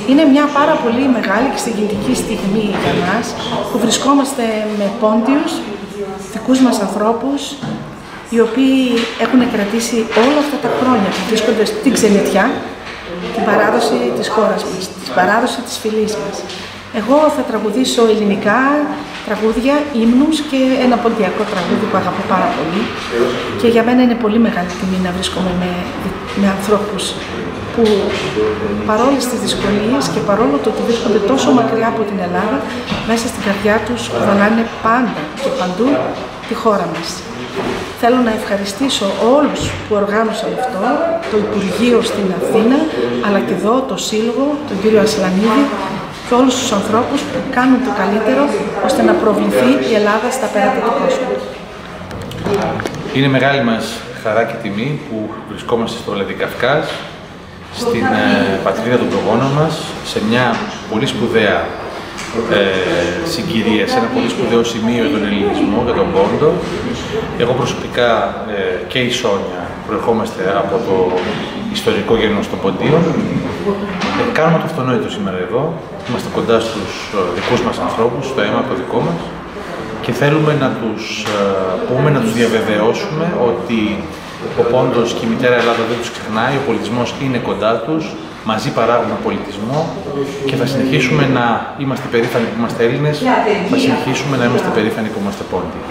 Είναι μια πάρα πολύ μεγάλη και συγκινητική στιγμή για μας που βρισκόμαστε με πόντιους, δικούς μας ανθρώπους, οι οποίοι έχουν κρατήσει όλα αυτά τα χρόνια που βρίσκονται στην ξενιτιά την παράδοση της χώρας μας, την παράδοση της φυλής μας. Εγώ θα τραγουδήσω ελληνικά τραγούδια, ύμνους και ένα ποντιακό τραγούδι που αγαπώ πάρα πολύ και για μένα είναι πολύ μεγάλη τιμή να βρίσκομαι με ανθρώπους που παρόλες τις δυσκολίες και παρόλο το ότι βρίσκονται τόσο μακριά από την Ελλάδα, μέσα στην καρδιά τους κουβαλάνε πάντα και παντού τη χώρα μας. Θέλω να ευχαριστήσω όλους που οργάνωσαν αυτό, το Υπουργείο στην Αθήνα, αλλά και εδώ το Σύλλογο, τον κύριο Ασλανίδη και όλους τους ανθρώπους που κάνουν το καλύτερο ώστε να προβληθεί η Ελλάδα στα πέρατα του κόσμου. Είναι μεγάλη μας χαρά και τιμή που βρισκόμαστε στο Βλαντικαυκάζ, στην πατρίδα των προγόνων μας, σε μια πολύ σπουδαία συγκυρία, σε ένα πολύ σπουδαίο σημείο για τον ελληνισμό, για τον Πόντο. Εγώ προσωπικά και η Σόνια προερχόμαστε από το ιστορικό γένος των Ποντίων. Κάνουμε το αυτονόητο σήμερα εδώ. Είμαστε κοντά στους δικούς μας ανθρώπους, στο αίμα το δικό μας και θέλουμε να τους πούμε, να τους διαβεβαιώσουμε ότι ο Πόντος και η μητέρα Ελλάδα δεν τους ξεχνάει, ο πολιτισμός είναι κοντά τους, μαζί παράγουμε πολιτισμό και θα συνεχίσουμε να είμαστε περήφανοι που είμαστε Έλληνες, θα συνεχίσουμε να είμαστε περήφανοι που είμαστε Πόντιοι.